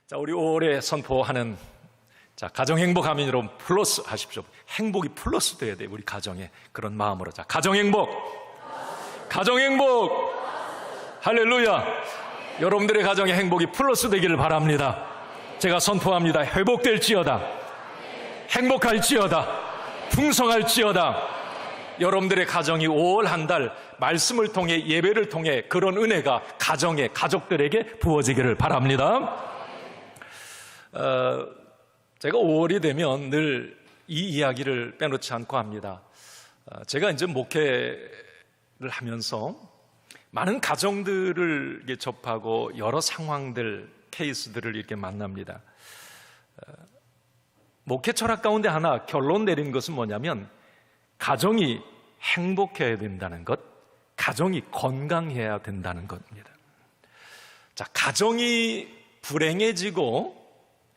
자, 우리 올해 선포하는 가정행복 하면 여러분 플러스 하십시오. 행복이 플러스 돼야 돼요. 우리 가정에 그런 마음으로. 자, 가정행복, 가정행복, 할렐루야. 여러분들의 가정의 행복이 플러스 되기를 바랍니다. 제가 선포합니다. 회복될지어다, 행복할지어다, 풍성할지어다. 여러분들의 가정이 5월 한 달 말씀을 통해, 예배를 통해 그런 은혜가 가정에, 가족들에게 부어지기를 바랍니다. 제가 5월이 되면 늘 이 이야기를 빼놓지 않고 합니다. 제가 이제 목회를 하면서 많은 가정들을 접하고 여러 상황들, 케이스들을 이렇게 만납니다. 목회 철학 가운데 하나 결론 내린 것은 뭐냐면, 가정이 행복해야 된다는 것, 가정이 건강해야 된다는 것입니다. 자, 가정이 불행해지고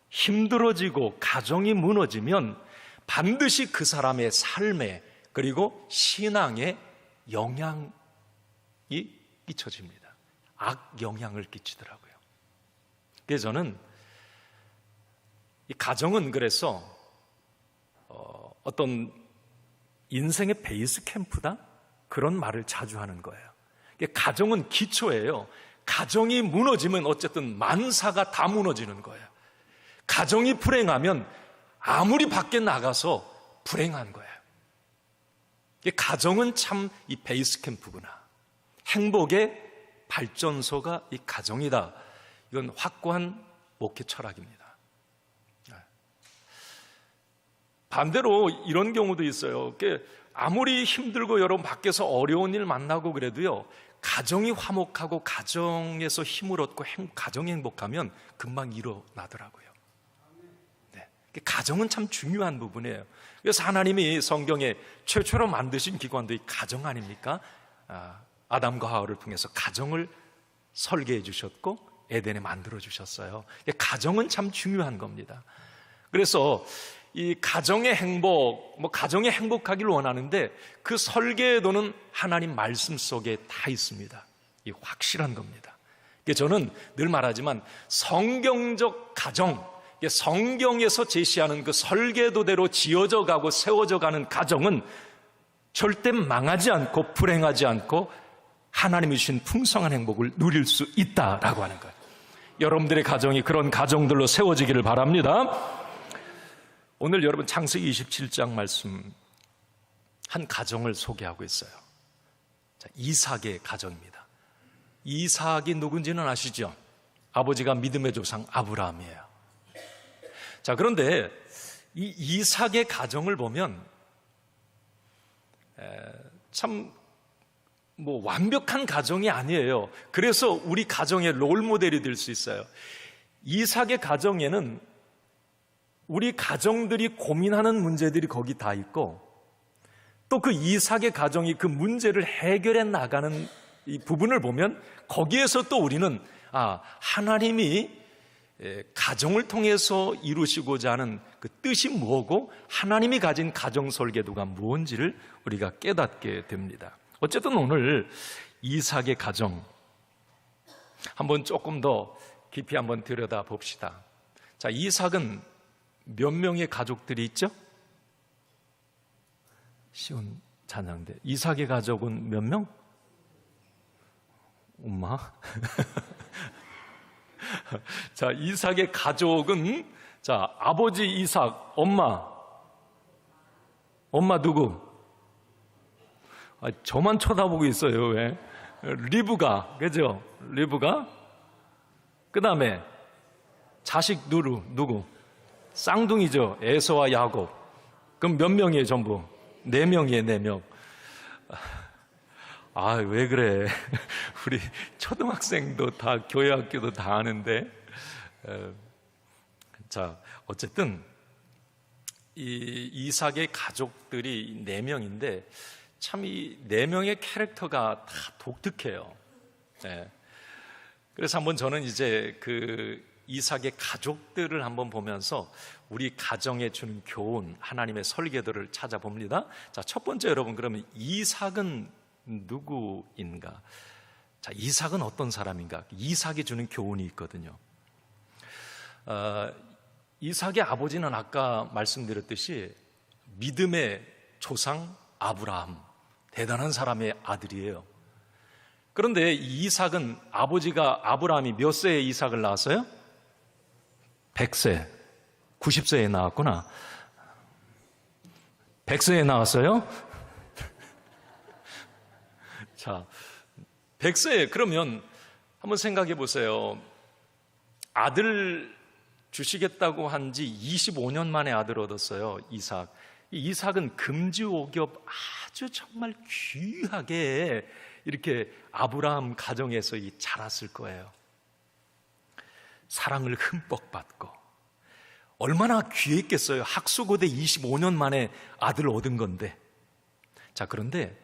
힘들어지고 가정이 무너지면 반드시 그 사람의 삶에, 그리고 신앙에 영향이 끼쳐집니다. 악영향을 끼치더라고요. 그래서 저는 이 가정은 그래서 어떤 인생의 베이스 캠프다? 그런 말을 자주 하는 거예요. 가정은 기초예요. 가정이 무너지면 어쨌든 만사가 다 무너지는 거예요. 가정이 불행하면 아무리 밖에 나가서 불행한 거예요. 가정은 참 이 베이스 캠프구나. 행복의 발전소가 이 가정이다. 이건 확고한 목회 철학입니다. 반대로 이런 경우도 있어요. 아무리 힘들고 여러분 밖에서 어려운 일 만나고 그래도요, 가정이 화목하고 가정에서 힘을 얻고 가정이 행복하면 금방 일어나더라고요. 네. 가정은 참 중요한 부분이에요. 그래서 하나님이 성경에 최초로 만드신 기관도 이 가정 아닙니까? 아담과 하와를 통해서 가정을 설계해 주셨고 에덴에 만들어 주셨어요. 가정은 참 중요한 겁니다. 그래서 이 가정의 행복, 가정이 행복하기를 원하는데 그 설계도는 하나님 말씀 속에 다 있습니다. 이 확실한 겁니다. 저는 늘 말하지만 성경적 가정, 성경에서 제시하는 그 설계도대로 지어져 가고 세워져 가는 가정은 절대 망하지 않고 불행하지 않고 하나님이 주신 풍성한 행복을 누릴 수 있다라고 하는 거예요. 여러분들의 가정이 그런 가정들로 세워지기를 바랍니다. 오늘 여러분 창세기 27장 말씀, 한 가정을 소개하고 있어요. 자, 이삭의 가정입니다. 이삭이 누군지는 아시죠? 아버지가 믿음의 조상 아브라함이에요. 자, 그런데 이 이삭의 가정을 보면 참 완벽한 가정이 아니에요. 그래서 우리 가정의 롤 모델이 될 수 있어요. 이삭의 가정에는 우리 가정들이 고민하는 문제들이 거기 다 있고, 또 그 이삭의 가정이 그 문제를 해결해 나가는 이 부분을 보면 거기에서 또 우리는 하나님이 가정을 통해서 이루시고자 하는 그 뜻이 뭐고 하나님이 가진 가정 설계도가 뭔지를 우리가 깨닫게 됩니다. 어쨌든 오늘 이삭의 가정 한번 조금 더 깊이 한번 들여다 봅시다. 자, 이삭은 몇 명의 가족들이 있죠? 쉬운 찬양인데 이삭의 가족은 몇 명? 엄마? 자, 이삭의 가족은, 자, 아버지 이삭, 엄마 누구? 저만 쳐다보고 있어요. 왜? 리브가, 그죠? 리브가. 그 다음에 자식 누구? 쌍둥이죠. 에서와 야곱. 그럼 몇 명이에요, 전부? 4명이에요, 4명. 왜 그래? 우리 초등학생도 다, 교회학교도 다 아는데. 자, 어쨌든 이 이삭의 가족들이 4명인데 참 이 4명의 캐릭터가 다 독특해요. 네. 그래서 한번 저는 이제 그 이삭의 가족들을 한번 보면서 우리 가정에 주는 교훈, 하나님의 설계도를 찾아봅니다. 자, 첫 번째 여러분, 그러면 이삭은 누구인가? 자, 이삭은 어떤 사람인가? 이삭이 주는 교훈이 있거든요. 이삭의 아버지는 아까 말씀드렸듯이 믿음의 조상 아브라함, 대단한 사람의 아들이에요. 그런데 이삭은 아버지가 아브라함이 몇 세에 이삭을 낳았어요? 100세, 90세에 낳았구나. 100세에 낳았어요? 자, 100세, 그러면 한번 생각해 보세요. 아들 주시겠다고 한 지 25년 만에 아들 얻었어요, 이삭. 이삭은 금지옥엽 아주 정말 귀하게 이렇게 아브라함 가정에서 자랐을 거예요. 사랑을 흠뻑 받고 얼마나 귀했겠어요. 학수고대 25년 만에 아들 얻은 건데. 자, 그런데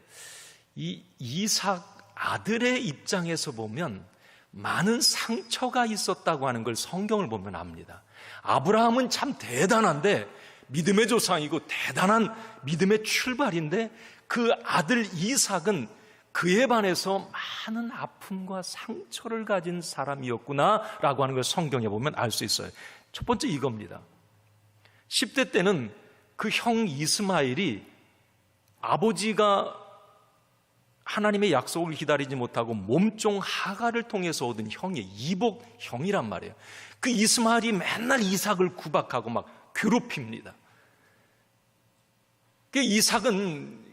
이 이삭 아들의 입장에서 보면 많은 상처가 있었다고 하는 걸 성경을 보면 압니다. 아브라함은 참 대단한데, 믿음의 조상이고 대단한 믿음의 출발인데, 그 아들 이삭은 그에 반해서 많은 아픔과 상처를 가진 사람이었구나라고 하는 걸 성경에 보면 알 수 있어요. 첫 번째 이겁니다. 10대 때는 그 형 이스마엘이 아버지가 하나님의 약속을 기다리지 못하고 몸종 하가를 통해서 얻은 형의 이복 형이란 말이에요. 그 이스마엘이 맨날 이삭을 구박하고 막 괴롭힙니다. 그 이삭은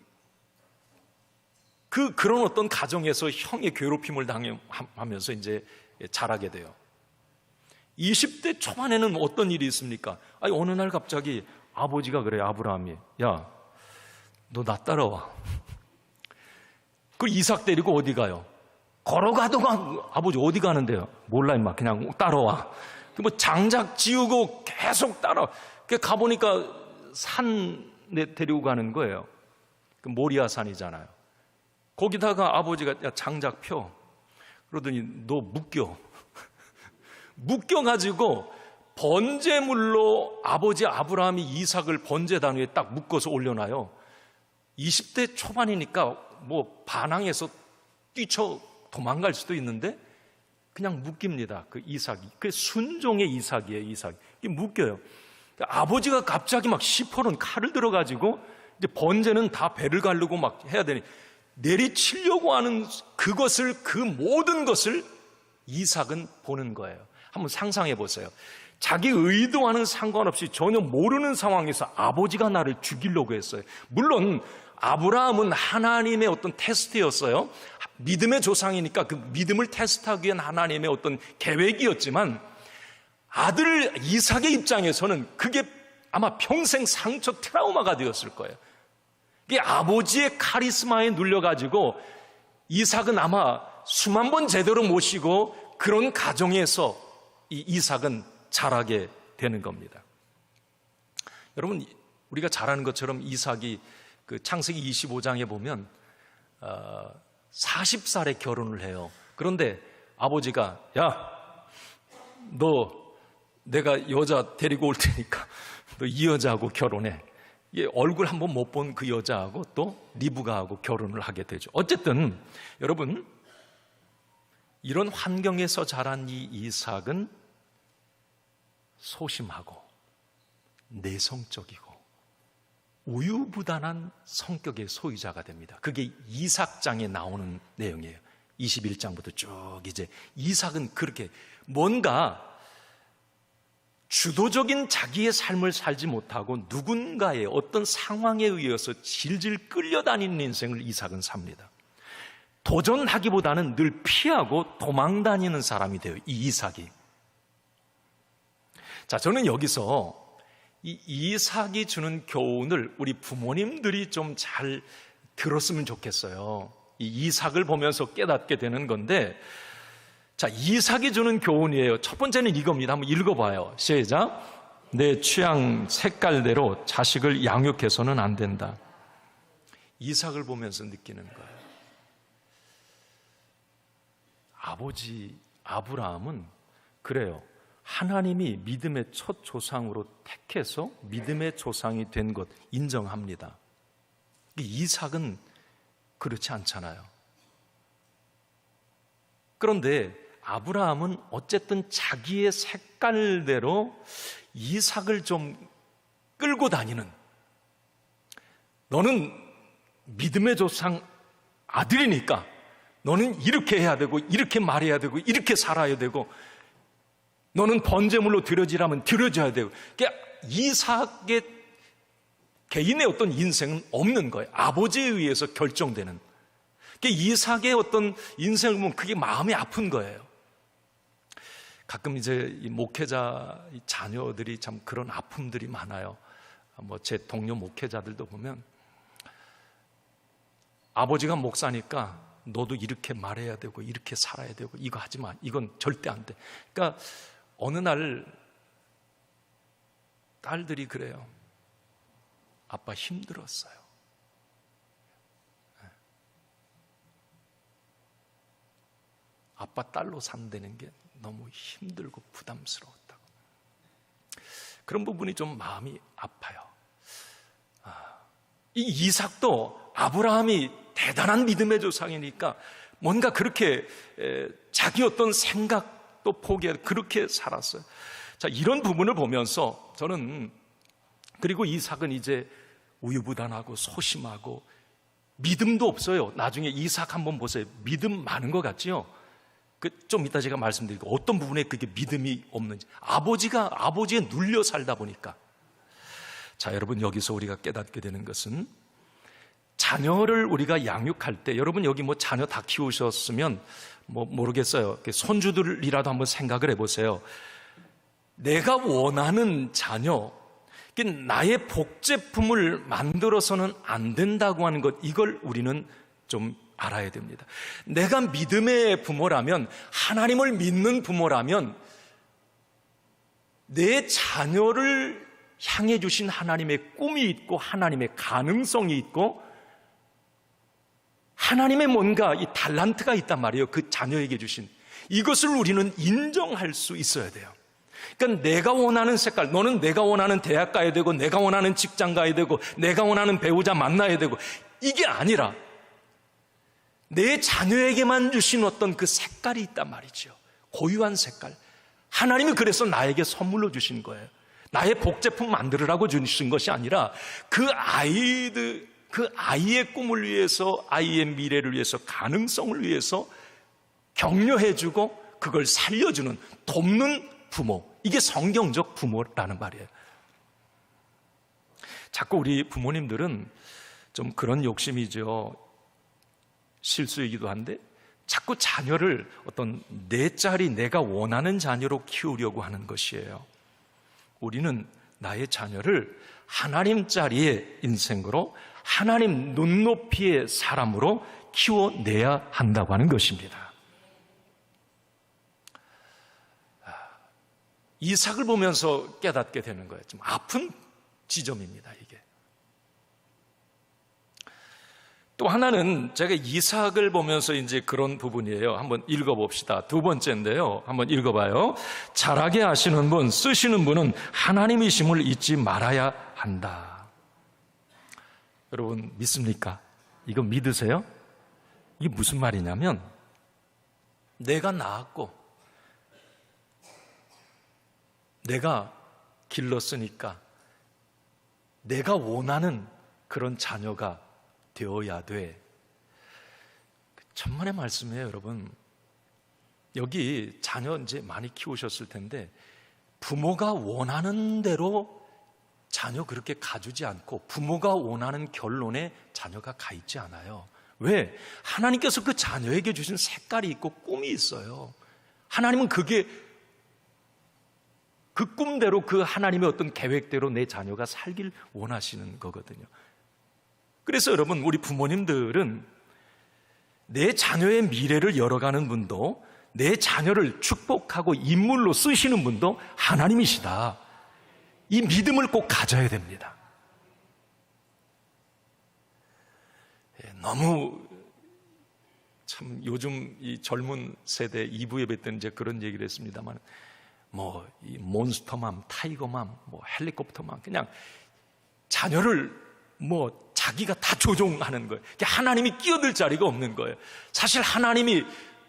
그런 어떤 가정에서 형의 괴롭힘을 당하면서 이제 자라게 돼요. 20대 초반에는 어떤 일이 있습니까? 아니, 어느 날 갑자기 아버지가 그래요. 아브라함이, 야, 너 나 따라와. 그 이삭 데리고 어디 가요? 걸어가도 아버지 어디 가는데요? 몰라 임마, 그냥 따라와. 뭐 장작 지우고 계속 따라와. 가보니까 산에 데리고 가는 거예요. 그 모리아 산이잖아요. 거기다가 아버지가, 야, 장작 펴. 그러더니 너 묶여. 묶여가지고 번제물로 아버지 아브라함이 이삭을 번제단 위에 딱 묶어서 올려놔요. 20대 초반이니까 뭐 반항해서 뛰쳐 도망갈 수도 있는데 그냥 묶입니다. 그 이삭이. 그 순종의 이삭이에요. 이삭. 이게 묶여요. 아버지가 갑자기 막 시퍼런 칼을 들어가지고 이제 번제는 다 배를 가르고 막 해야 되니 내리치려고 하는 그것을, 그 모든 것을 이삭은 보는 거예요. 한번 상상해 보세요. 자기 의도와는 상관없이 전혀 모르는 상황에서 아버지가 나를 죽이려고 했어요. 물론 아브라함은 하나님의 어떤 테스트였어요. 믿음의 조상이니까 그 믿음을 테스트하기 위한 하나님의 어떤 계획이었지만, 아들 이삭의 입장에서는 그게 아마 평생 상처 트라우마가 되었을 거예요. 이게 아버지의 카리스마에 눌려가지고 이삭은 아마 수만 번 제대로 모시고 그런 가정에서 이 이삭은 자라게 되는 겁니다. 여러분, 우리가 잘 아는 것처럼 이삭이 그 창세기 25장에 보면 40살에 결혼을 해요. 그런데 아버지가, 야, 너 내가 여자 데리고 올 테니까 너 이 여자하고 결혼해. 얼굴 한번 못 본 그 여자하고 또 리브가하고 결혼을 하게 되죠. 어쨌든 여러분, 이런 환경에서 자란 이 이삭은 소심하고 내성적이고 우유부단한 성격의 소유자가 됩니다. 그게 이삭장에 나오는 내용이에요. 21장부터 쭉 이제 이삭은 그렇게 뭔가 주도적인 자기의 삶을 살지 못하고 누군가의 어떤 상황에 의해서 질질 끌려다니는 인생을 이삭은 삽니다. 도전하기보다는 늘 피하고 도망다니는 사람이 돼요, 이 이삭이. 자, 저는 여기서 이 이삭이 주는 교훈을 우리 부모님들이 좀 잘 들었으면 좋겠어요. 이 이삭을 보면서 깨닫게 되는 건데, 자, 이삭이 주는 교훈이에요. 첫 번째는 이겁니다. 한번 읽어봐요. 시작. 내 취향 색깔대로 자식을 양육해서는 안 된다. 이삭을 보면서 느끼는 거예요. 아버지 아브라함은 그래요. 하나님이 믿음의 첫 조상으로 택해서 믿음의 조상이 된 것 인정합니다. 이삭은 그렇지 않잖아요. 그런데 아브라함은 어쨌든 자기의 색깔대로 이삭을 좀 끌고 다니는, 너는 믿음의 조상 아들이니까 너는 이렇게 해야 되고 이렇게 말해야 되고 이렇게 살아야 되고 너는 번제물로 드려지라면 드려져야 되고, 그러니까 이삭의 개인의 어떤 인생은 없는 거예요. 아버지에 의해서 결정되는. 그러니까 이삭의 어떤 인생을 보면 그게 마음이 아픈 거예요. 가끔 이제 이 목회자 자녀들이 참 그런 아픔들이 많아요. 뭐 제 동료 목회자들도 보면 아버지가 목사니까 너도 이렇게 말해야 되고 이렇게 살아야 되고 이거 하지 마, 이건 절대 안 돼. 그러니까 어느 날 딸들이 그래요. 아빠 힘들었어요. 아빠 딸로 산다는 게 너무 힘들고 부담스러웠다고. 그런 부분이 좀 마음이 아파요. 이 이삭도 아브라함이 대단한 믿음의 조상이니까 뭔가 그렇게 자기 어떤 생각도 포기하고 그렇게 살았어요. 자, 이런 부분을 보면서 저는, 그리고 이삭은 이제 우유부단하고 소심하고 믿음도 없어요. 나중에 이삭 한번 보세요. 믿음 많은 것 같지요? 좀 이따 제가 말씀드리고 어떤 부분에 그게 믿음이 없는지. 아버지에 눌려 살다 보니까. 자, 여러분, 여기서 우리가 깨닫게 되는 것은, 자녀를 우리가 양육할 때, 여러분 여기 뭐 자녀 다 키우셨으면 뭐 모르겠어요. 손주들이라도 한번 생각을 해보세요. 내가 원하는 자녀, 나의 복제품을 만들어서는 안 된다고 하는 것, 이걸 우리는 좀 알아야 됩니다. 내가 믿음의 부모라면, 하나님을 믿는 부모라면, 내 자녀를 향해 주신 하나님의 꿈이 있고 하나님의 가능성이 있고 하나님의 뭔가 이 달란트가 있단 말이에요. 그 자녀에게 주신 이것을 우리는 인정할 수 있어야 돼요. 그러니까 내가 원하는 색깔, 너는 내가 원하는 대학 가야 되고 내가 원하는 직장 가야 되고 내가 원하는 배우자 만나야 되고, 이게 아니라 내 자녀에게만 주신 어떤 그 색깔이 있단 말이죠. 고유한 색깔. 하나님이 그래서 나에게 선물로 주신 거예요. 나의 복제품 만들으라고 주신 것이 아니라 그 아이의 꿈을 위해서, 아이의 미래를 위해서, 가능성을 위해서 격려해주고 그걸 살려주는, 돕는 부모. 이게 성경적 부모라는 말이에요. 자꾸 우리 부모님들은 좀 그런 욕심이죠. 실수이기도 한데 자꾸 자녀를 어떤 내 짤이 내가 원하는 자녀로 키우려고 하는 것이에요. 우리는 나의 자녀를 하나님 짤의 인생으로, 하나님 눈높이의 사람으로 키워내야 한다고 하는 것입니다. 이삭을 보면서 깨닫게 되는 거예요. 좀 아픈 지점입니다, 이게. 또 하나는 제가 이삭을 보면서 이제 그런 부분이에요. 한번 읽어봅시다. 두 번째인데요. 한번 읽어봐요. 잘하게 하시는 분, 쓰시는 분은 하나님이심을 잊지 말아야 한다. 여러분 믿습니까? 이거 믿으세요? 이게 무슨 말이냐면, 내가 낳았고 내가 길렀으니까 내가 원하는 그런 자녀가 되어야 돼. 천만의 말씀이에요, 여러분. 여기 자녀 이제 많이 키우셨을 텐데, 부모가 원하는 대로 자녀 그렇게 가주지 않고 부모가 원하는 결론에 자녀가 가 있지 않아요. 왜? 하나님께서 그 자녀에게 주신 색깔이 있고 꿈이 있어요. 하나님은 그게 그 꿈대로, 그 하나님의 어떤 계획대로 내 자녀가 살길 원하시는 거거든요. 그래서 여러분, 우리 부모님들은 내 자녀의 미래를 열어가는 분도, 내 자녀를 축복하고 인물로 쓰시는 분도 하나님이시다. 이 믿음을 꼭 가져야 됩니다. 너무 참 요즘 이 젊은 세대 2부 예배 때는 이제 그런 얘기를 했습니다만, 뭐 이 몬스터맘, 타이거맘, 뭐 헬리콥터맘, 그냥 자녀를 뭐 자기가 다 조종하는 거예요. 하나님이 끼어들 자리가 없는 거예요. 사실 하나님이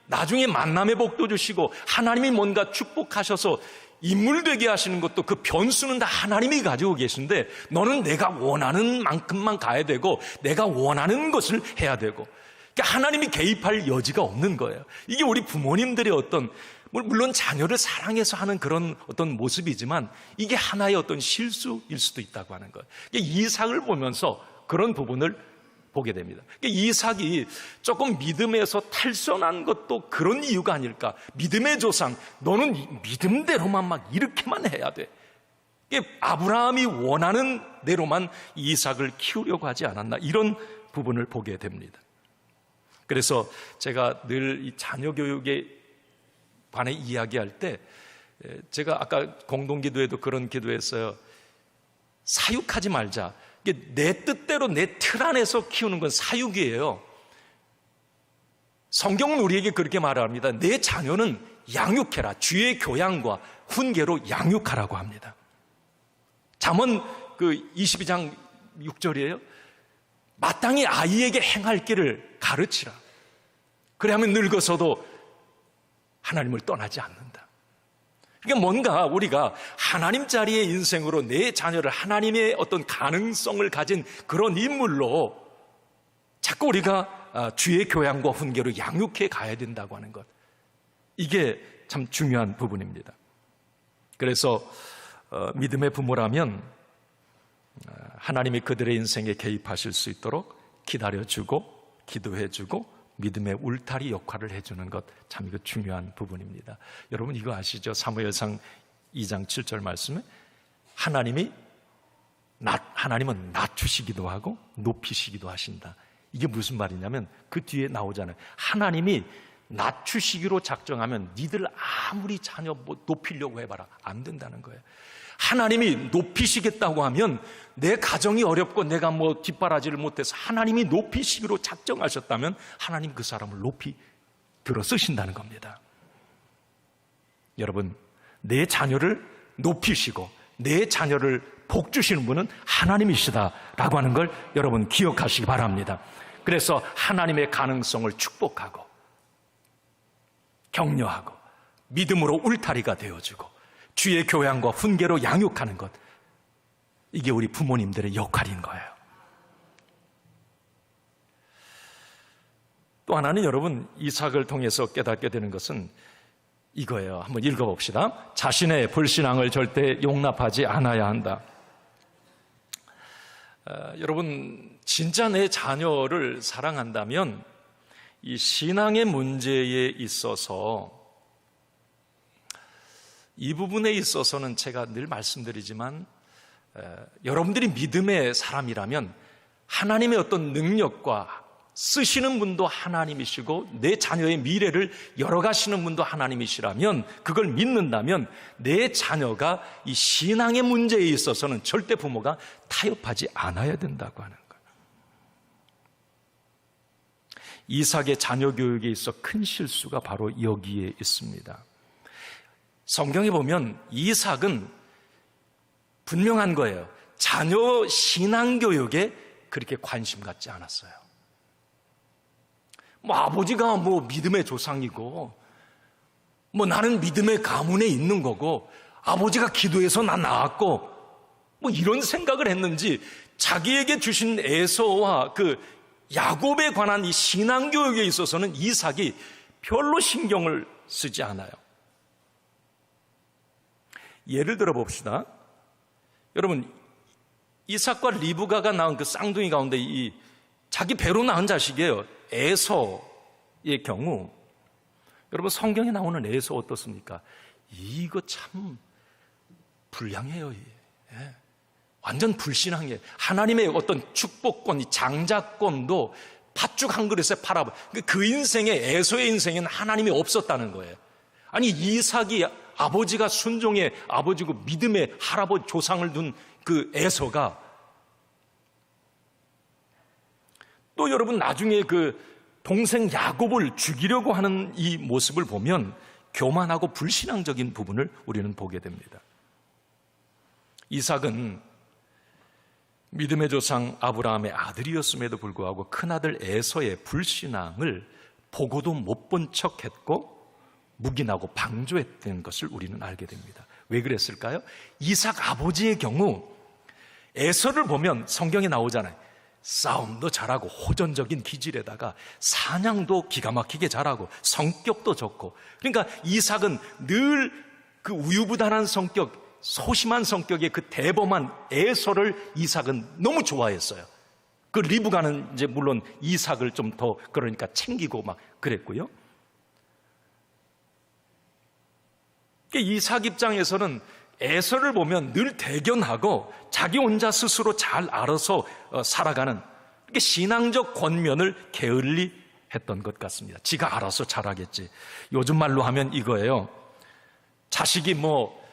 나중에 만남의 복도 주시고 하나님이 뭔가 축복하셔서 인물되게 하시는 것도 그 변수는 다 하나님이 가지고 계신데 너는 내가 원하는 만큼만 가야 되고 내가 원하는 것을 해야 되고, 그러니까 하나님이 개입할 여지가 없는 거예요. 이게 우리 부모님들의 어떤, 물론 자녀를 사랑해서 하는 그런 어떤 모습이지만 이게 하나의 어떤 실수일 수도 있다고 하는 거예요. 그러니까 이삭을 보면서 그런 부분을 보게 됩니다. 그러니까 이삭이 조금 믿음에서 탈선한 것도 그런 이유가 아닐까. 믿음의 조상, 너는 믿음대로만 막 이렇게만 해야 돼. 그러니까 아브라함이 원하는 대로만 이삭을 키우려고 하지 않았나, 이런 부분을 보게 됩니다. 그래서 제가 늘 이 자녀 교육에 관해 이야기할 때 제가 아까 공동기도에도 그런 기도했어요. 사육하지 말자. 내 뜻대로 내 틀 안에서 키우는 건 사육이에요. 성경은 우리에게 그렇게 말합니다. 내 자녀는 양육해라. 주의 교양과 훈계로 양육하라고 합니다. 잠언 22장 6절이에요. 마땅히 아이에게 행할 길을 가르치라. 그래야만 늙어서도 하나님을 떠나지 않는다. 그러니까 뭔가 우리가 하나님 자리의 인생으로 내 자녀를 하나님의 어떤 가능성을 가진 그런 인물로 자꾸 우리가 주의 교양과 훈계로 양육해 가야 된다고 하는 것, 이게 참 중요한 부분입니다. 그래서 믿음의 부모라면 하나님이 그들의 인생에 개입하실 수 있도록 기다려주고 기도해주고 믿음의 울타리 역할을 해주는 것, 참 이거 중요한 부분입니다. 여러분 이거 아시죠? 사무엘상 2장 7절 말씀에 하나님은 낮추시기도 하고 높이시기도 하신다. 이게 무슨 말이냐면 그 뒤에 나오잖아요. 하나님이 낮추시기로 작정하면 니들 아무리 자녀 높이려고 해봐라, 안 된다는 거예요. 하나님이 높이시겠다고 하면 내 가정이 어렵고 내가 뒷바라지를 못해서 하나님이 높이시기로 작정하셨다면 하나님 그 사람을 높이 들어 쓰신다는 겁니다. 여러분, 내 자녀를 높이시고 내 자녀를 복 주시는 분은 하나님이시다라고 하는 걸 여러분 기억하시기 바랍니다. 그래서 하나님의 가능성을 축복하고 격려하고 믿음으로 울타리가 되어주고 주의 교양과 훈계로 양육하는 것, 이게 우리 부모님들의 역할인 거예요. 또 하나는 여러분 이삭을 통해서 깨닫게 되는 것은 이거예요. 한번 읽어봅시다. 자신의 불신앙을 절대 용납하지 않아야 한다. 여러분 진짜 내 자녀를 사랑한다면 이 신앙의 문제에 있어서, 이 부분에 있어서는 제가 늘 말씀드리지만 여러분들이 믿음의 사람이라면 하나님의 어떤 능력과 쓰시는 분도 하나님이시고 내 자녀의 미래를 열어가시는 분도 하나님이시라면, 그걸 믿는다면 내 자녀가 이 신앙의 문제에 있어서는 절대 부모가 타협하지 않아야 된다고 하는 거예요. 이삭의 자녀 교육에 있어 큰 실수가 바로 여기에 있습니다. 성경에 보면 이삭은 분명한 거예요. 자녀 신앙교육에 그렇게 관심 갖지 않았어요. 아버지가 믿음의 조상이고 나는 믿음의 가문에 있는 거고 아버지가 기도해서 난 나왔고 이런 생각을 했는지 자기에게 주신 에서와 그 야곱에 관한 이 신앙교육에 있어서는 이삭이 별로 신경을 쓰지 않아요. 예를 들어 봅시다. 여러분 이삭과 리브가가 낳은 그 쌍둥이 가운데 이 자기 배로 낳은 자식이에요. 에서의 경우, 여러분 성경에 나오는 에서 어떻습니까? 이거 참 불량해요. 예. 완전 불신앙이에요. 하나님의 어떤 축복권, 이 장자권도 팥죽 한 그릇에 팔아버. 그 인생에, 에서의 인생에는 하나님이 없었다는 거예요. 아니 이삭이 아버지가 순종의 아버지고 믿음의 할아버지 조상을 둔 그 에서가 또 여러분 나중에 그 동생 야곱을 죽이려고 하는 이 모습을 보면 교만하고 불신앙적인 부분을 우리는 보게 됩니다. 이삭은 믿음의 조상 아브라함의 아들이었음에도 불구하고 큰아들 에서의 불신앙을 보고도 못 본 척했고 묵인하고 방조했던 것을 우리는 알게 됩니다. 왜 그랬을까요? 이삭 아버지의 경우 에서를 보면 성경에 나오잖아요. 싸움도 잘하고 호전적인 기질에다가 사냥도 기가 막히게 잘하고 성격도 좋고, 그러니까 이삭은 늘 그 우유부단한 성격, 소심한 성격의 그 대범한 에서를 이삭은 너무 좋아했어요. 그 리브가는 이제 물론 이삭을 좀 더 그러니까 챙기고 막 그랬고요. 이삭 입장에서는 에서를 보면 늘 대견하고 자기 혼자 스스로 잘 알아서 살아가는 신앙적 권면을 게을리 했던 것 같습니다. 지가 알아서 잘하겠지. 요즘 말로 하면 이거예요. 자식이 뭐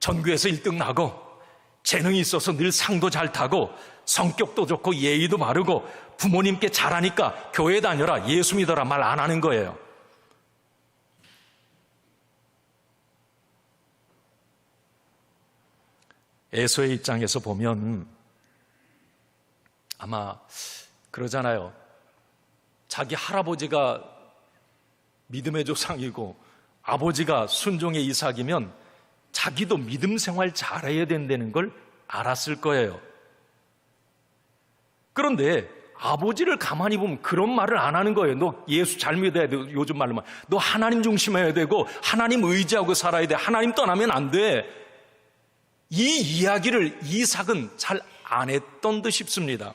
전교에서 1등 나고 재능이 있어서 늘 상도 잘 타고 성격도 좋고 예의도 바르고 부모님께 잘하니까 교회 다녀라, 예수 믿어라 말 안 하는 거예요. 에서의 입장에서 보면 아마 그러잖아요. 자기 할아버지가 믿음의 조상이고 아버지가 순종의 이삭이면 자기도 믿음 생활 잘해야 된다는 걸 알았을 거예요. 그런데 아버지를 가만히 보면 그런 말을 안 하는 거예요. 너 예수 잘 믿어야 돼. 요즘 말로만 너 하나님 중심해야 되고 하나님 의지하고 살아야 돼. 하나님 떠나면 안 돼. 이 이야기를 이삭은 잘 안 했던 듯 싶습니다.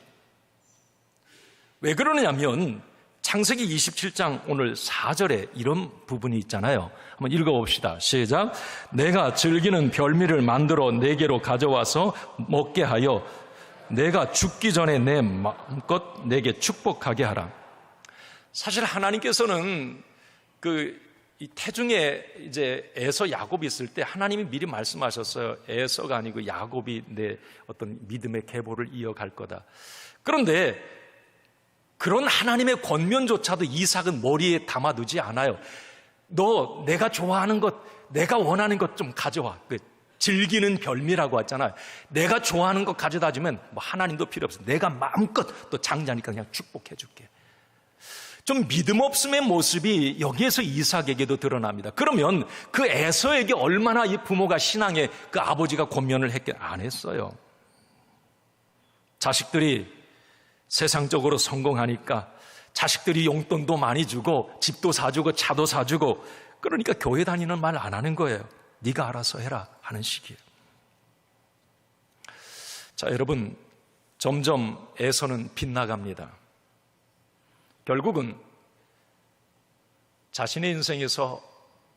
왜 그러느냐면 창세기 27장 오늘 4절에 이런 부분이 있잖아요. 한번 읽어봅시다. 시작. 내가 즐기는 별미를 만들어 내게로 가져와서 먹게 하여 내가 죽기 전에 내 마음껏 내게 축복하게 하라. 사실 하나님께서는 이 태중에 이제 에서 야곱이 있을 때 하나님이 미리 말씀하셨어요. 에서가 아니고 야곱이 내 어떤 믿음의 계보를 이어갈 거다. 그런데 그런 하나님의 권면조차도 이삭은 머리에 담아두지 않아요. 너 내가 좋아하는 것, 내가 원하는 것 좀 가져와. 즐기는 별미라고 했잖아요. 내가 좋아하는 것 가져다 주면 뭐 하나님도 필요 없어. 내가 마음껏 또 장자니까 그냥 축복해 줄게. 좀 믿음 없음의 모습이 여기에서 이삭에게도 드러납니다. 그러면 그 에서에게 얼마나 이 부모가 신앙에 그 아버지가 권면을 했겠 안 했어요. 자식들이 세상적으로 성공하니까 자식들이 용돈도 많이 주고 집도 사주고 차도 사주고 그러니까 교회 다니는 말 안 하는 거예요. 네가 알아서 해라 하는 식이에요. 자, 여러분, 점점 에서는 빗나갑니다. 결국은 자신의 인생에서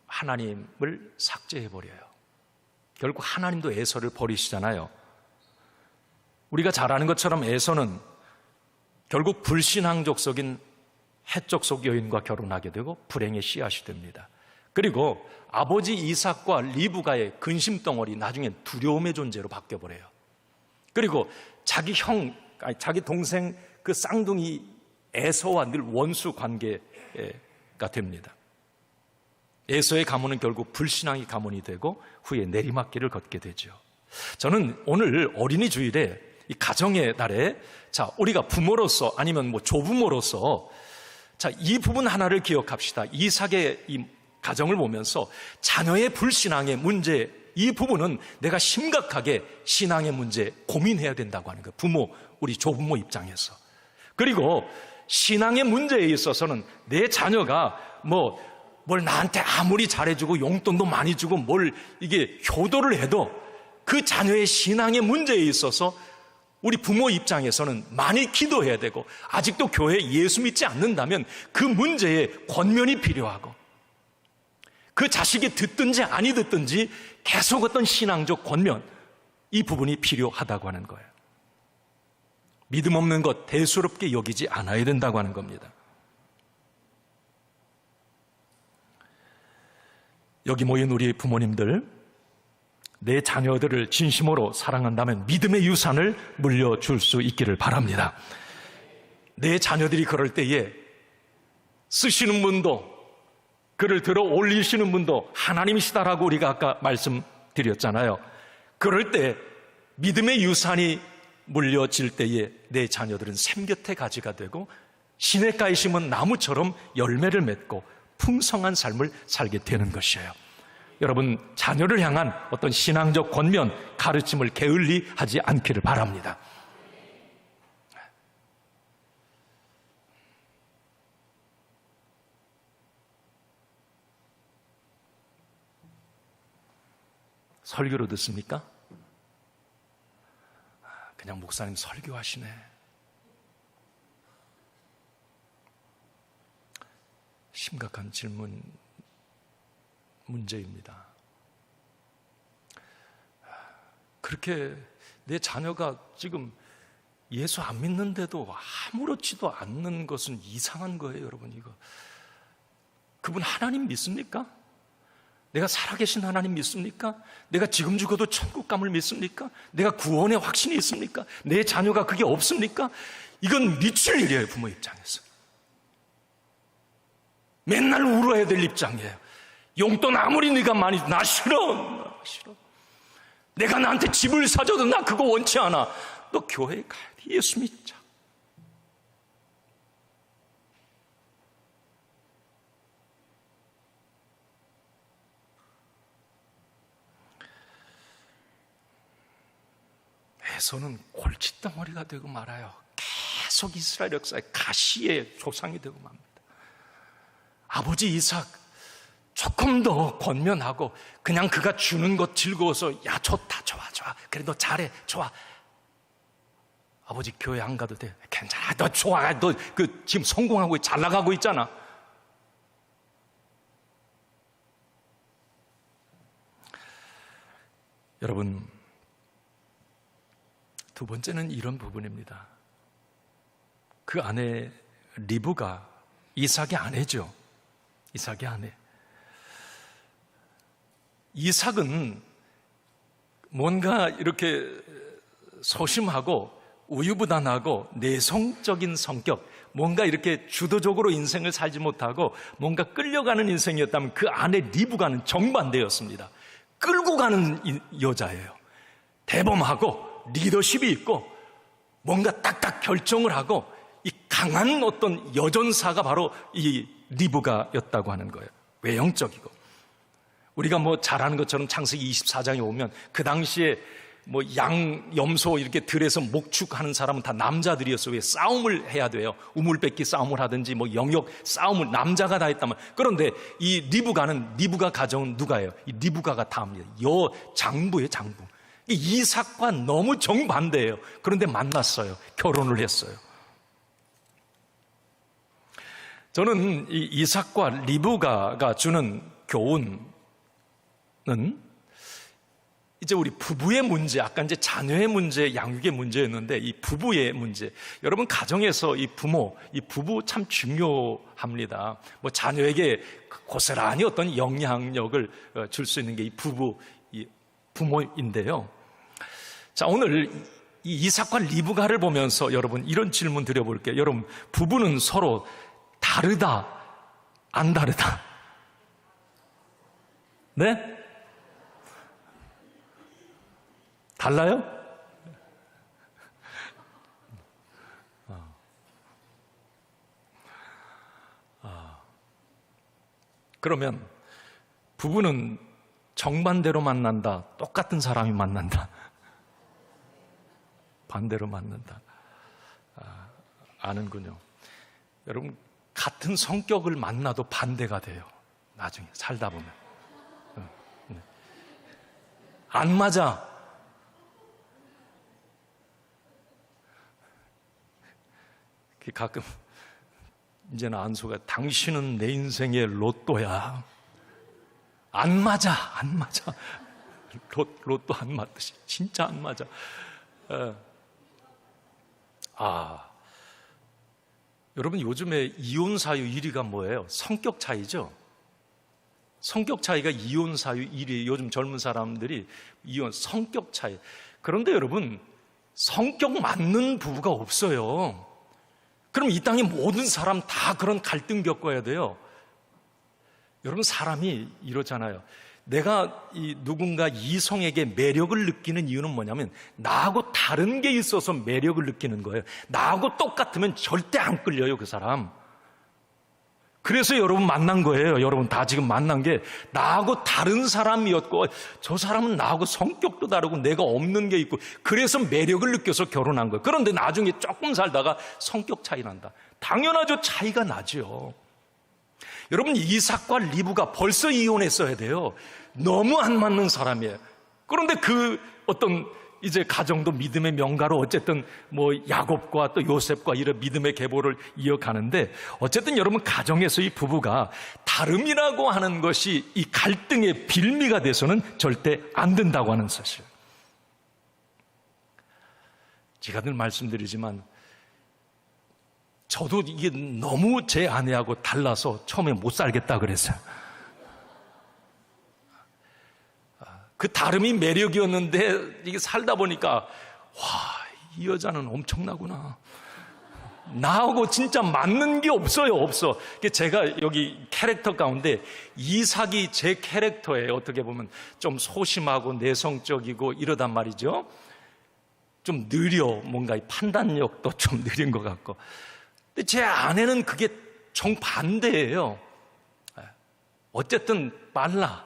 하나님을 삭제해버려요. 결국 하나님도 에서를 버리시잖아요. 우리가 잘 아는 것처럼 에서는 결국 불신앙적 속인 헷족 속 여인과 결혼하게 되고 불행의 씨앗이 됩니다. 그리고 아버지 이삭과 리브가의 근심덩어리 나중엔 두려움의 존재로 바뀌어버려요. 그리고 자기 동생 그 쌍둥이 에서와 늘 원수 관계가 됩니다. 에서의 가문은 결국 불신앙의 가문이 되고 후에 내리막길을 걷게 되죠. 저는 오늘 어린이 주일에 이 가정의 날에 자, 우리가 부모로서 아니면 뭐 조부모로서 자, 이 부분 하나를 기억합시다. 이삭의 이 가정을 보면서 자녀의 불신앙의 문제, 이 부분은 내가 심각하게 신앙의 문제 고민해야 된다고 하는 거예요. 부모, 우리 조부모 입장에서. 그리고 신앙의 문제에 있어서는 내 자녀가 뭘 나한테 아무리 잘해주고 용돈도 많이 주고 뭘 이게 효도를 해도 그 자녀의 신앙의 문제에 있어서 우리 부모 입장에서는 많이 기도해야 되고 아직도 교회에 예수 믿지 않는다면 그 문제에 권면이 필요하고 그 자식이 듣든지 아니 듣든지 계속 어떤 신앙적 권면, 이 부분이 필요하다고 하는 거예요. 믿음 없는 것 대수롭게 여기지 않아야 된다고 하는 겁니다. 여기 모인 우리 부모님들, 내 자녀들을 진심으로 사랑한다면 믿음의 유산을 물려줄 수 있기를 바랍니다. 내 자녀들이 그럴 때에 쓰시는 분도 그를 들어 올리시는 분도 하나님이시다라고 우리가 아까 말씀드렸잖아요. 그럴 때 믿음의 유산이 물려질 때에 내 자녀들은 샘 곁에 가지가 되고 시냇가에 심은 나무처럼 열매를 맺고 풍성한 삶을 살게 되는 것이에요. 여러분, 자녀를 향한 어떤 신앙적 권면, 가르침을 게을리 하지 않기를 바랍니다. 설교로 듣습니까? 그냥 목사님 설교하시네. 심각한 문제입니다. 그렇게 내 자녀가 지금 예수 안 믿는데도 아무렇지도 않는 것은 이상한 거예요, 여러분. 이거 그분 하나님 믿습니까? 내가 살아계신 하나님 믿습니까? 내가 지금 죽어도 천국 감을 믿습니까? 내가 구원의 확신이 있습니까? 내 자녀가 그게 없습니까? 이건 미칠 일이에요, 부모 입장에서. 맨날 울어야 될 입장이에요. 용돈 아무리 네가 많이, 나 싫어. 내가 나한테 집을 사줘도 나 그거 원치 않아. 너 교회에 가야 돼. 예수 믿자. 에서는 골칫덩어리가 되고 말아요. 계속 이스라엘 역사의 가시의 조상이 되고 맙니다. 아버지 이삭 조금 더 권면하고 그냥 그가 주는 것 즐거워서 야 좋다 좋아 그래 너 잘해 좋아 아버지 교회 안 가도 돼 괜찮아 너 좋아 너 그 지금 성공하고 잘 나가고 있잖아. 여러분, 두 번째는 이런 부분입니다. 그 아내 리브가 이삭의 아내죠. 이삭의 아내. 이삭은 뭔가 이렇게 소심하고 우유부단하고 내성적인 성격, 뭔가 이렇게 주도적으로 인생을 살지 못하고 뭔가 끌려가는 인생이었다면 그 아내 리브가는 정반대였습니다. 끌고 가는 여자예요. 대범하고 리더십이 있고 뭔가 딱딱 결정을 하고 이 강한 어떤 여전사가 바로 이 리브가였다고 하는 거예요. 외형적이고. 우리가 뭐 잘 아는 것처럼 창세기 24장에 오면 그 당시에 뭐 염소 이렇게 들에서 목축하는 사람은 다 남자들이었어요. 왜? 싸움을 해야 돼요. 우물뺏기 싸움을 하든지 뭐 영역 싸움을 남자가 다 했다면. 그런데 이 리브가 가정은 누가예요? 이 리브가가 다합니다. 장부예요, 장부. 이삭과 너무 정반대예요. 그런데 만났어요. 결혼을 했어요. 저는 이 이삭과 리브가가 주는 교훈은 이제 우리 부부의 문제, 아까 이제 자녀의 문제, 양육의 문제였는데 이 부부의 문제. 여러분 가정에서 이 부부 참 중요합니다. 뭐 자녀에게 고스란히 어떤 영향력을 줄 수 있는 게 이 부모인데요. 자, 오늘 이 이삭과 리브가를 보면서 여러분 이런 질문 드려볼게요. 여러분, 부부는 서로 다르다, 안 다르다? 네? 달라요? 그러면 부부는 정반대로 만난다, 똑같은 사람이 만난다, 반대로 만난다. 아는군요. 여러분, 같은 성격을 만나도 반대가 돼요. 나중에 살다 보면. 안 맞아. 가끔 이제는 안소가 당신은 내 인생의 로또야. 안 맞아. 로또 안 맞듯이 진짜 안 맞아. 여러분, 요즘에 이혼 사유 1위가 뭐예요? 성격 차이죠. 성격 차이가 이혼 사유 1위. 요즘 젊은 사람들이 이혼 성격 차이. 그런데 여러분, 성격 맞는 부부가 없어요. 그럼 이 땅의 모든 사람 다 그런 갈등 겪어야 돼요. 여러분, 사람이 이렇잖아요. 내가 누군가 이성에게 매력을 느끼는 이유는 뭐냐면 나하고 다른 게 있어서 매력을 느끼는 거예요. 나하고 똑같으면 절대 안 끌려요, 그 사람. 그래서 여러분 만난 거예요. 여러분 다 지금 만난 게 나하고 다른 사람이었고, 저 사람은 나하고 성격도 다르고 내가 없는 게 있고, 그래서 매력을 느껴서 결혼한 거예요. 그런데 나중에 조금 살다가 성격 차이 난다. 당연하죠. 차이가 나죠. 여러분, 이삭과 리브가 벌써 이혼했어야 돼요. 너무 안 맞는 사람이에요. 그런데 그 어떤 이제 가정도 믿음의 명가로 어쨌든 뭐 야곱과 또 요셉과 이런 믿음의 계보를 이어가는데, 어쨌든 여러분 가정에서 이 부부가 다름이라고 하는 것이 이 갈등의 빌미가 돼서는 절대 안 된다고 하는 사실. 제가 늘 말씀드리지만 저도 이게 너무 제 아내하고 달라서 처음에 못 살겠다 그랬어요. 그 다름이 매력이었는데 이게 살다 보니까 와, 이 여자는 엄청나구나. 나하고 진짜 맞는 게 없어요. 없어. 제가 여기 캐릭터 가운데 이삭이 제 캐릭터에 어떻게 보면 좀 소심하고 내성적이고 이러단 말이죠. 좀 느려. 뭔가 판단력도 좀 느린 것 같고. 근데 제 아내는 그게 정반대예요. 어쨌든 빨라.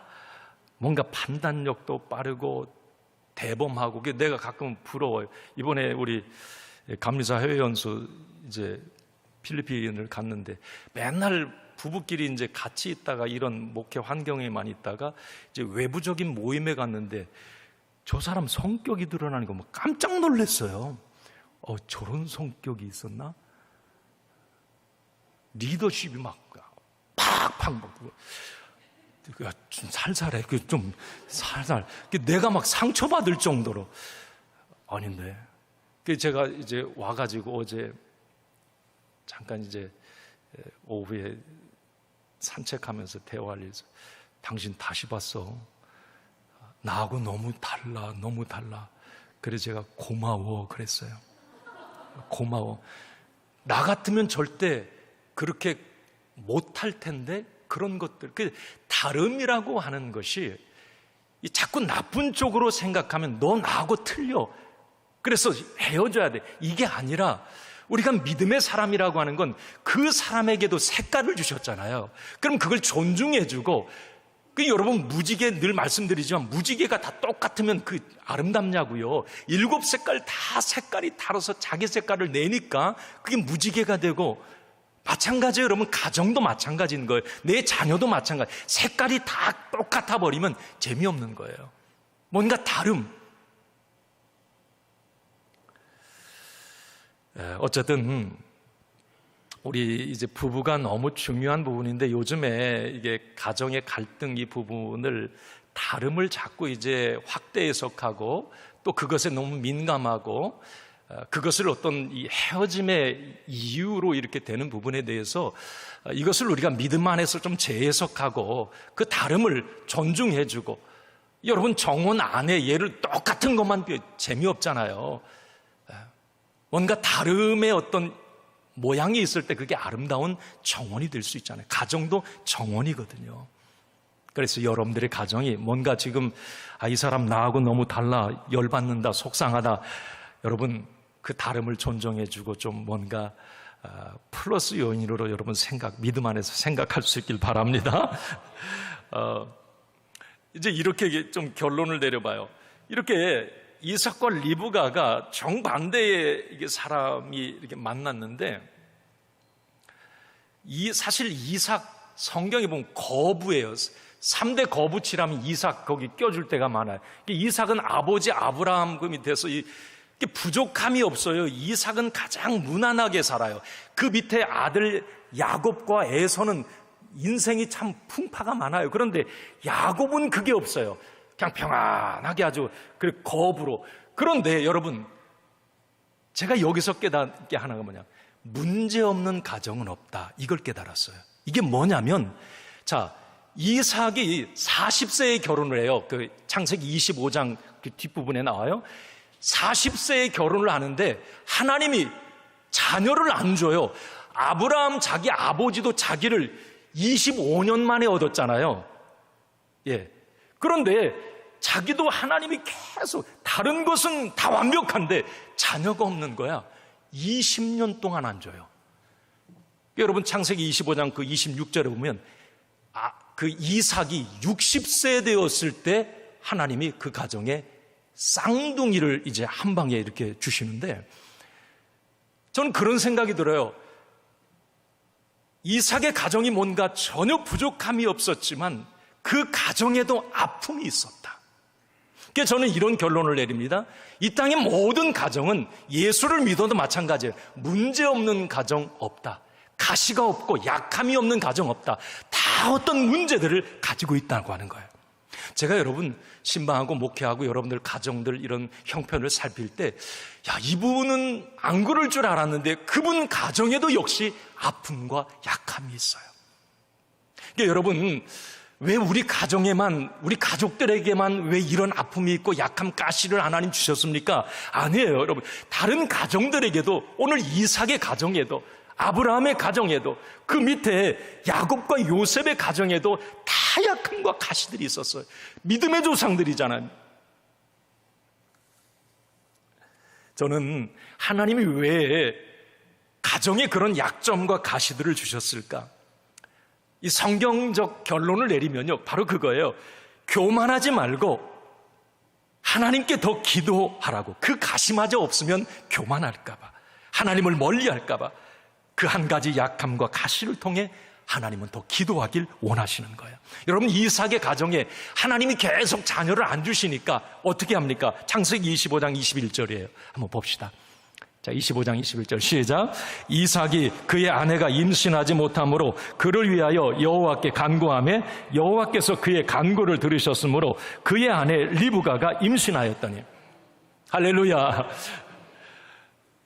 뭔가 판단력도 빠르고 대범하고. 내가 가끔 부러워요. 이번에 우리 감리사 해외연수 이제 필리핀을 갔는데 맨날 부부끼리 이제 같이 있다가 이런 목회 환경에만 있다가 이제 외부적인 모임에 갔는데 저 사람 성격이 드러나는 거 뭐 깜짝 놀랐어요. 저런 성격이 있었나? 리더십이 막 팍팍 막 좀 살살해. 좀 살살. 내가 막 상처받을 정도로. 아닌데. 제가 이제 와가지고 어제 잠깐 이제 오후에 산책하면서 대화를 해서 당신 다시 봤어. 나하고 너무 달라, 너무 달라. 그래서 제가 고마워 그랬어요. 고마워. 나 같으면 절대 그렇게 못할 텐데 그런 것들, 다름이라고 하는 것이 자꾸 나쁜 쪽으로 생각하면 너 나하고 틀려. 그래서 헤어져야 돼. 이게 아니라 우리가 믿음의 사람이라고 하는 건 그 사람에게도 색깔을 주셨잖아요. 그럼 그걸 존중해주고, 여러분 무지개 늘 말씀드리지만 무지개가 다 똑같으면 그 아름답냐고요. 7색깔 다 색깔이 다르서 자기 색깔을 내니까 그게 무지개가 되고, 마찬가지예요. 여러분 가정도 마찬가지인 거예요. 내 자녀도 마찬가지. 색깔이 다 똑같아 버리면 재미없는 거예요. 뭔가 다름. 어쨌든 우리 이제 부부가 너무 중요한 부분인데 요즘에 이게 가정의 갈등 이 부분을 다름을 자꾸 이제 확대 해석하고 또 그것에 너무 민감하고 그것을 어떤 이 헤어짐의 이유로 이렇게 되는 부분에 대해서 이것을 우리가 믿음 안에서 좀 재해석하고 그 다름을 존중해주고, 여러분 정혼 안에 얘를 똑같은 것만 재미없잖아요. 뭔가 다름의 어떤 모양이 있을 때 그게 아름다운 정원이 될 수 있잖아요. 가정도 정원이거든요. 그래서 여러분들의 가정이 뭔가 지금 이 사람 나하고 너무 달라, 열받는다, 속상하다, 여러분 그 다름을 존중해주고 좀 뭔가 플러스 요인으로 여러분 믿음 안에서 생각할 수 있길 바랍니다. 이제 이렇게 좀 결론을 내려봐요. 이렇게 이삭과 리브가가 정반대의 사람이 이렇게 만났는데, 사실 이삭 성경에 보면 거부예요. 3대 거부치라면 이삭 거기 껴줄 때가 많아요. 이삭은 아버지 아브라함 그 밑에서 부족함이 없어요. 이삭은 가장 무난하게 살아요. 그 밑에 아들 야곱과 에서는 인생이 참 풍파가 많아요. 그런데 야곱은 그게 없어요. 그냥 평안하게 아주 거부로. 그런데 여러분, 제가 여기서 깨닫는 게 하나가 뭐냐, 문제없는 가정은 없다. 이걸 깨달았어요. 이게 뭐냐면, 자, 이삭이 40세에 결혼을 해요. 그 창세기 25장 그 뒷부분에 나와요. 40세에 결혼을 하는데 하나님이 자녀를 안 줘요. 아브라함 자기 아버지도 자기를 25년 만에 얻었잖아요. 예. 그런데 자기도 하나님이 계속 다른 것은 다 완벽한데 자녀가 없는 거야. 20년 동안 안 줘요. 여러분 창세기 25장 그 26절에 보면 그 이삭이 60세 되었을 때 하나님이 그 가정에 쌍둥이를 이제 한 방에 이렇게 주시는데, 저는 그런 생각이 들어요. 이삭의 가정이 뭔가 전혀 부족함이 없었지만 그 가정에도 아픔이 있었다. 그래서 저는 이런 결론을 내립니다. 이 땅의 모든 가정은 예수를 믿어도 마찬가지예요. 문제없는 가정 없다. 가시가 없고 약함이 없는 가정 없다. 다 어떤 문제들을 가지고 있다고 하는 거예요. 제가 여러분 신방하고 목회하고 여러분들 가정들 이런 형편을 살필 때, 이 부분은 안 그럴 줄 알았는데 그분 가정에도 역시 아픔과 약함이 있어요. 그러니까 여러분, 왜 우리 가정에만, 우리 가족들에게만 왜 이런 아픔이 있고 약함, 가시를 하나님 주셨습니까? 아니에요, 여러분. 다른 가정들에게도, 오늘 이삭의 가정에도, 아브라함의 가정에도, 그 밑에 야곱과 요셉의 가정에도 다 약함과 가시들이 있었어요. 믿음의 조상들이잖아요. 저는 하나님이 왜 가정에 그런 약점과 가시들을 주셨을까? 이 성경적 결론을 내리면요, 바로 그거예요. 교만하지 말고 하나님께 더 기도하라고. 그 가시마저 없으면 교만할까봐, 하나님을 멀리할까봐 그 한 가지 약함과 가시를 통해 하나님은 더 기도하길 원하시는 거예요. 여러분, 이삭의 가정에 하나님이 계속 자녀를 안 주시니까 어떻게 합니까? 창세기 25장 21절이에요. 한번 봅시다. 자, 25장 21절 시작. 이삭이 그의 아내가 임신하지 못하므로 그를 위하여 여호와께 간구하며 여호와께서 그의 간구를 들으셨으므로 그의 아내 리브가가 임신하였더니. 할렐루야.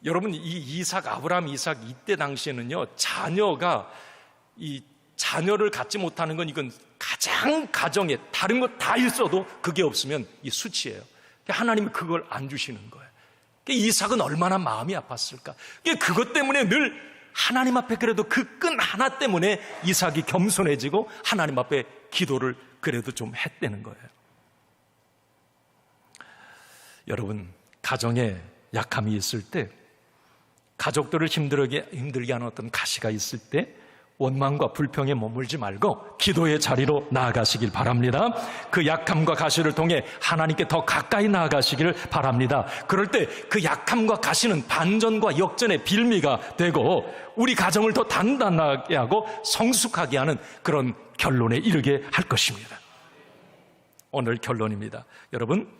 여러분, 이 아브라함 이삭 이때 당시에는요, 자녀가 이 자녀를 갖지 못하는 건 이건 가장 가정에 다른 것 다 있어도 그게 없으면 이 수치예요. 하나님이 그걸 안 주시는 거예요. 이삭은 얼마나 마음이 아팠을까. 그것 때문에 늘 하나님 앞에, 그래도 그 끈 하나 때문에 이삭이 겸손해지고 하나님 앞에 기도를 그래도 좀 했다는 거예요. 여러분, 가정에 약함이 있을 때, 가족들을 힘들게 하는 어떤 가시가 있을 때 원망과 불평에 머물지 말고 기도의 자리로 나아가시길 바랍니다. 그 약함과 가시를 통해 하나님께 더 가까이 나아가시길 바랍니다. 그럴 때 그 약함과 가시는 반전과 역전의 빌미가 되고 우리 가정을 더 단단하게 하고 성숙하게 하는 그런 결론에 이르게 할 것입니다. 오늘 결론입니다. 여러분,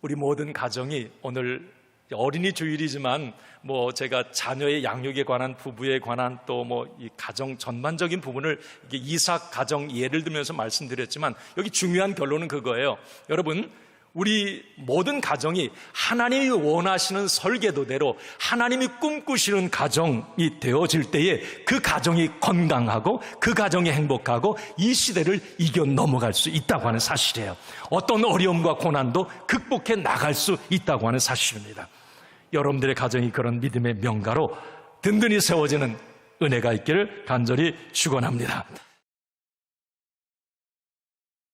우리 모든 가정이 오늘 어린이 주일이지만 제가 자녀의 양육에 관한, 부부에 관한, 또 이 가정 전반적인 부분을 이삭 가정 예를 들면서 말씀드렸지만, 여기 중요한 결론은 그거예요. 여러분, 우리 모든 가정이 하나님이 원하시는 설계도대로 하나님이 꿈꾸시는 가정이 되어질 때에 그 가정이 건강하고 그 가정이 행복하고 이 시대를 이겨 넘어갈 수 있다고 하는 사실이에요. 어떤 어려움과 고난도 극복해 나갈 수 있다고 하는 사실입니다. 여러분들의 가정이 그런 믿음의 명가로 든든히 세워지는 은혜가 있기를 간절히 축원합니다.